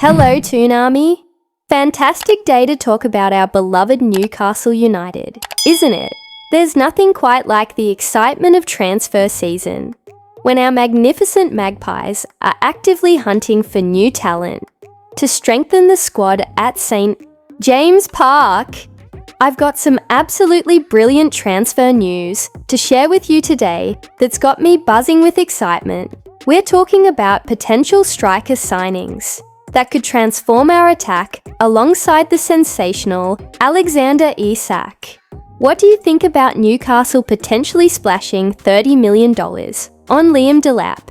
Hello, Toon Army. Fantastic day to talk about our beloved Newcastle United, isn't it? There's nothing quite like the excitement of transfer season, when our magnificent Magpies are actively hunting for new talent to strengthen the squad at St. James Park. I've got some absolutely brilliant transfer news to share with you today that's got me buzzing with excitement. We're talking about potential striker signings that could transform our attack alongside the sensational Alexander Isak. What do you think about Newcastle potentially splashing $30 million on Liam Delap,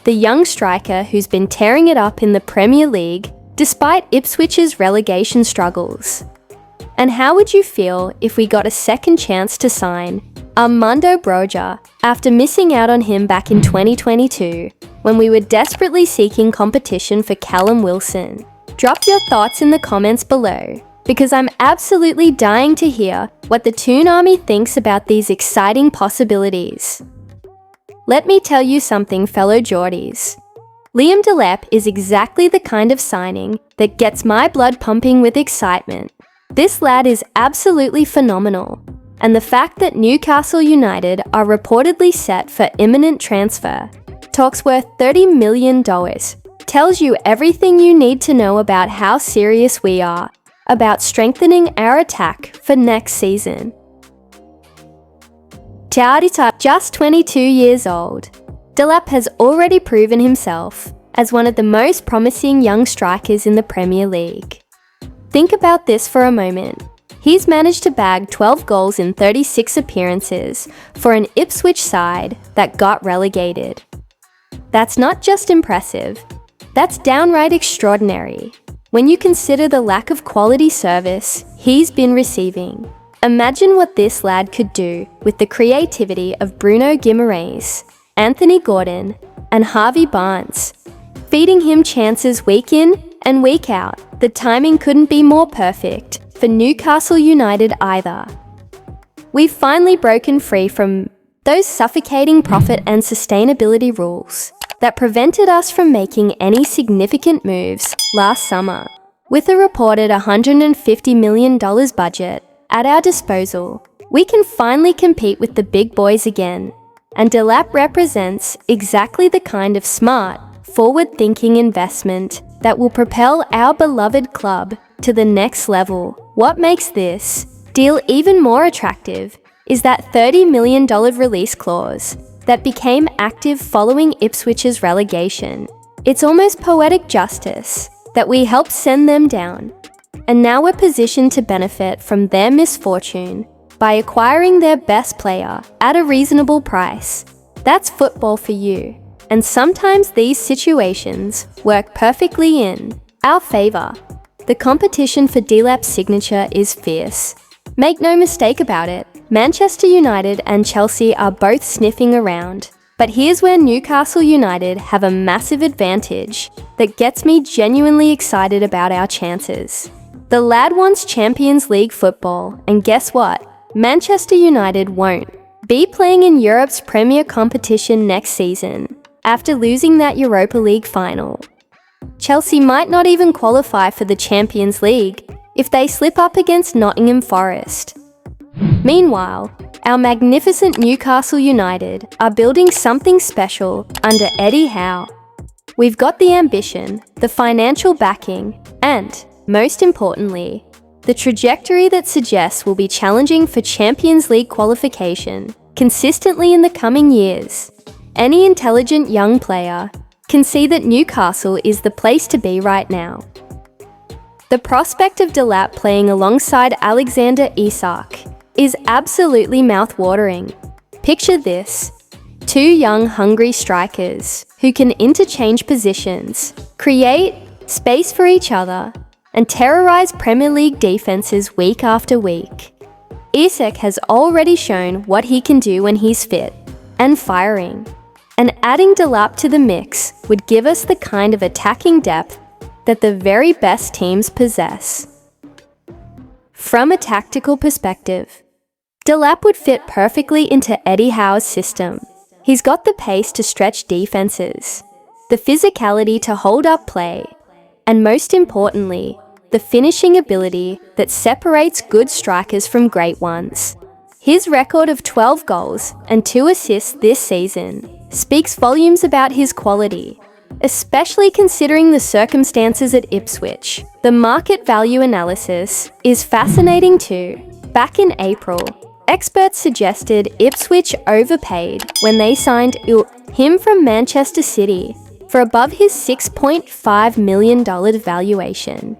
the young striker who's been tearing it up in the Premier League despite Ipswich's relegation struggles? And how would you feel if we got a second chance to sign Armando Broja after missing out on him back in 2022 when we were desperately seeking competition for Callum Wilson? Drop your thoughts in the comments below, because I'm absolutely dying to hear what the Toon Army thinks about these exciting possibilities. Let me tell you something, fellow Geordies. Liam Delap is exactly the kind of signing that gets my blood pumping with excitement. This lad is absolutely phenomenal, and the fact that Newcastle United are reportedly set for imminent transfer talks worth $30 million tells you everything you need to know about how serious we are about strengthening our attack for next season. Just 22 years old, Delap has already proven himself as one of the most promising young strikers in the Premier League. Think about this for a moment. He's managed to bag 12 goals in 36 appearances for an Ipswich side that got relegated. That's not just impressive, that's downright extraordinary when you consider the lack of quality service he's been receiving. Imagine what this lad could do with the creativity of Bruno Guimaraes, Anthony Gordon, and Harvey Barnes, feeding him chances week in and week out. The timing couldn't be more perfect for Newcastle United either. We've finally broken free from those suffocating profit and sustainability rules that prevented us from making any significant moves last summer. With a reported $150 million budget at our disposal, we can finally compete with the big boys again, and Delap represents exactly the kind of smart, forward-thinking investment that will propel our beloved club to the next level. What makes this deal even more attractive is that $30 million release clause that became active following Ipswich's relegation. It's almost poetic justice that we helped send them down, and now we're positioned to benefit from their misfortune by acquiring their best player at a reasonable price. That's football for you. And sometimes these situations work perfectly in our favour. The competition for Delap's signature is fierce. Make no mistake about it, Manchester United and Chelsea are both sniffing around. But here's where Newcastle United have a massive advantage that gets me genuinely excited about our chances. The lad wants Champions League football, and guess what? Manchester United won't be playing in Europe's premier competition next season after losing that Europa League final. Chelsea might not even qualify for the Champions League if they slip up against Nottingham Forest. Meanwhile, our magnificent Newcastle United are building something special under Eddie Howe. We've got the ambition, the financial backing, and, most importantly, the trajectory that suggests we'll be challenging for Champions League qualification consistently in the coming years. Any intelligent young player can see that Newcastle is the place to be right now. The prospect of Delap playing alongside Alexander Isak is absolutely mouth-watering. Picture this: two young, hungry strikers who can interchange positions, create space for each other, and terrorize Premier League defenses week after week. Isak has already shown what he can do when he's fit and firing. And adding Delap to the mix would give us the kind of attacking depth that the very best teams possess. From a tactical perspective, Delap would fit perfectly into Eddie Howe's system. He's got the pace to stretch defenses, the physicality to hold up play, and most importantly, the finishing ability that separates good strikers from great ones. His record of 12 goals and 2 assists this season speaks volumes about his quality, especially considering the circumstances at Ipswich. The market value analysis is fascinating too. Back in April, experts suggested Ipswich overpaid when they signed him from Manchester City for above his $6.5 million valuation.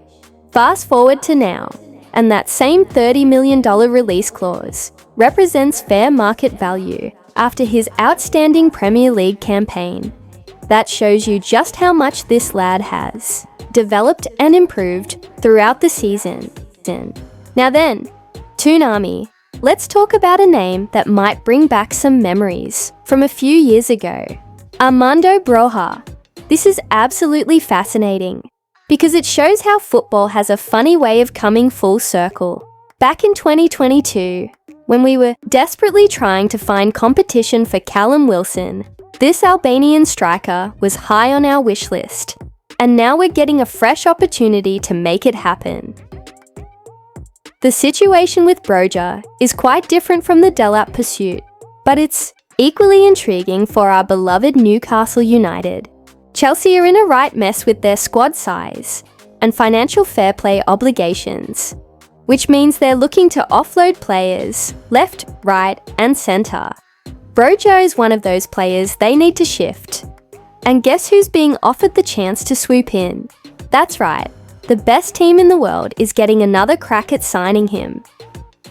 Fast forward to now, and that same $30 million release clause represents fair market value after his outstanding Premier League campaign. That shows you just how much this lad has developed and improved throughout the season. Now then, Toonami, let's talk about a name that might bring back some memories from a few years ago. Armando Broja. This is absolutely fascinating because it shows how football has a funny way of coming full circle. Back in 2022, when we were desperately trying to find competition for Callum Wilson, this Albanian striker was high on our wish list, and now we're getting a fresh opportunity to make it happen. The situation with Broja is quite different from the Delap pursuit, but it's equally intriguing for our beloved Newcastle United. Chelsea are in a right mess with their squad size and financial fair play obligations, which means they're looking to offload players left, right, and centre. Broja is one of those players they need to shift. And guess who's being offered the chance to swoop in? That's right, the best team in the world is getting another crack at signing him.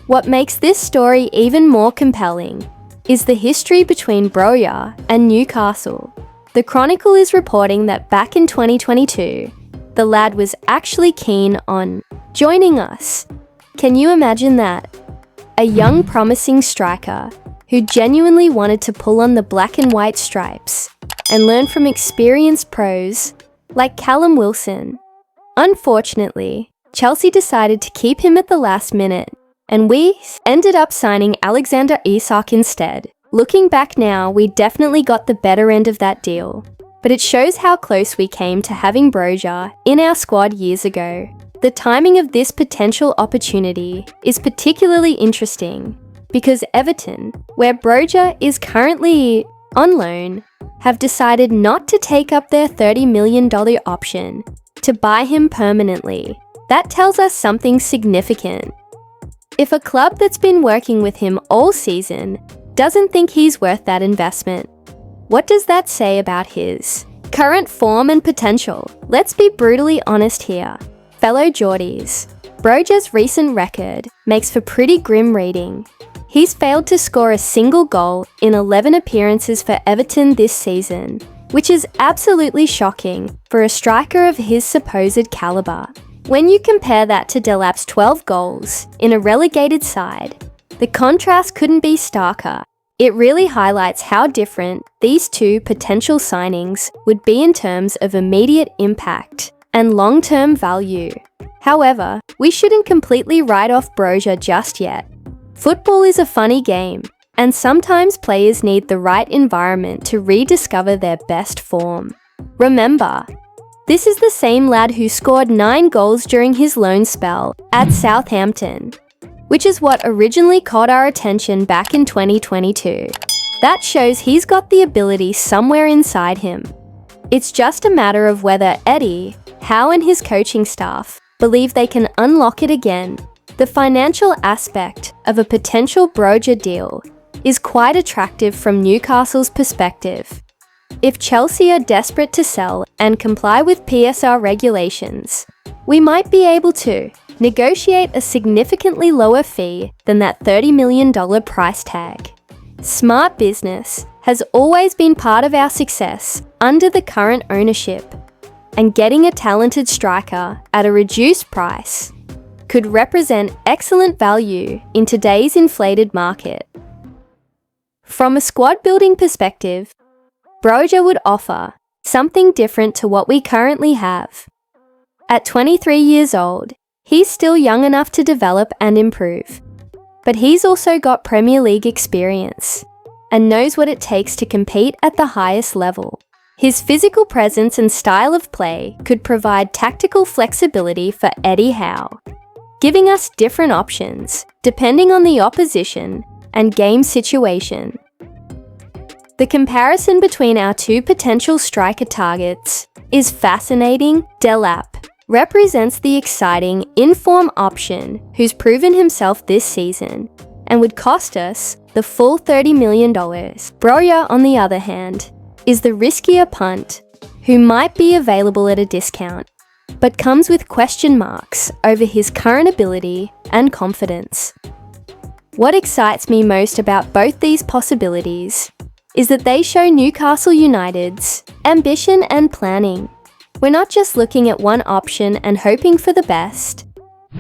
What makes this story even more compelling is the history between Broja and Newcastle. The Chronicle is reporting that back in 2022, the lad was actually keen on joining us. Can you imagine that? A young promising striker who genuinely wanted to pull on the black and white stripes and learn from experienced pros like Callum Wilson. Unfortunately, Chelsea decided to keep him at the last minute, and we ended up signing Alexander Isak instead. Looking back now, we definitely got the better end of that deal, but it shows how close we came to having Broja in our squad years ago. The timing of this potential opportunity is particularly interesting because Everton, where Broja is currently on loan, have decided not to take up their $30 million option to buy him permanently. That tells us something significant. If a club that's been working with him all season doesn't think he's worth that investment, what does that say about his current form and potential? Let's be brutally honest here. Fellow Geordies, Broja's recent record makes for pretty grim reading. He's failed to score a single goal in 11 appearances for Everton this season, which is absolutely shocking for a striker of his supposed calibre. When you compare that to Delap's 12 goals in a relegated side, the contrast couldn't be starker. It really highlights how different these two potential signings would be in terms of immediate impact and long-term value. However, we shouldn't completely write off Broja just yet. Football is a funny game, and sometimes players need the right environment to rediscover their best form. Remember, this is the same lad who scored 9 goals during his loan spell at Southampton, which is what originally caught our attention back in 2022. That shows he's got the ability somewhere inside him. It's just a matter of whether Eddie Howe and his coaching staff believe they can unlock it again. The financial aspect of a potential Broja deal is quite attractive from Newcastle's perspective. If Chelsea are desperate to sell and comply with PSR regulations, we might be able to negotiate a significantly lower fee than that $30 million price tag. Smart business has always been part of our success under the current ownership, and getting a talented striker at a reduced price could represent excellent value in today's inflated market. From a squad building perspective, Broja would offer something different to what we currently have. At 23 years old, he's still young enough to develop and improve, but he's also got Premier League experience and knows what it takes to compete at the highest level. His physical presence and style of play could provide tactical flexibility for Eddie Howe, giving us different options depending on the opposition and game situation. The comparison between our two potential striker targets is fascinating. Delap represents the exciting in-form option who's proven himself this season and would cost us the full $30 million. Broja, on the other hand, is the riskier punt who might be available at a discount, but comes with question marks over his current ability and confidence. What excites me most about both these possibilities is that they show Newcastle United's ambition and planning. We're not just looking at one option and hoping for the best.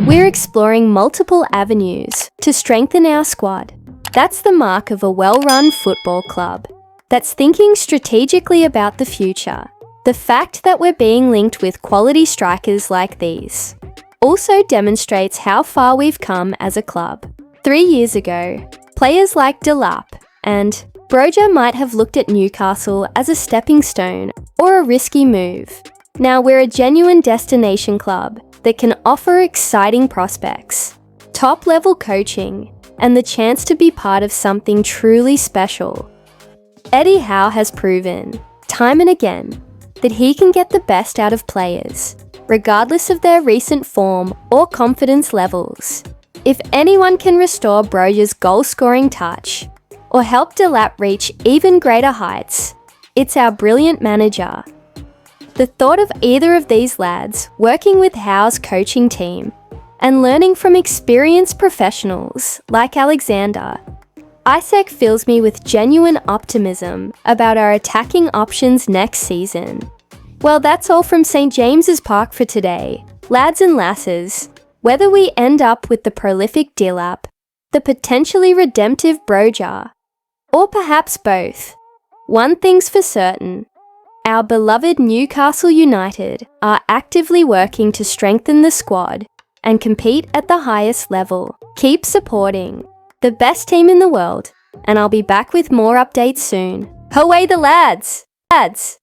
We're exploring multiple avenues to strengthen our squad. That's the mark of a well-run football club that's thinking strategically about the future. The fact that we're being linked with quality strikers like these also demonstrates how far we've come as a club. 3 years ago, players like Delap and Broja might have looked at Newcastle as a stepping stone or a risky move. Now we're a genuine destination club that can offer exciting prospects, top-level coaching, and the chance to be part of something truly special. Eddie Howe has proven, time and again, that he can get the best out of players, regardless of their recent form or confidence levels. If anyone can restore Broja's goal-scoring touch, or help Delap reach even greater heights, it's our brilliant manager. The thought of either of these lads working with Howe's coaching team and learning from experienced professionals like Alexander, Isaac fills me with genuine optimism about our attacking options next season. Well, that's all from St. James's Park for today. Lads and lasses, whether we end up with the prolific Delap, the potentially redemptive Broja, or perhaps both, one thing's for certain: our beloved Newcastle United are actively working to strengthen the squad and compete at the highest level. Keep supporting the best team in the world, and I'll be back with more updates soon. Away the lads! Lads!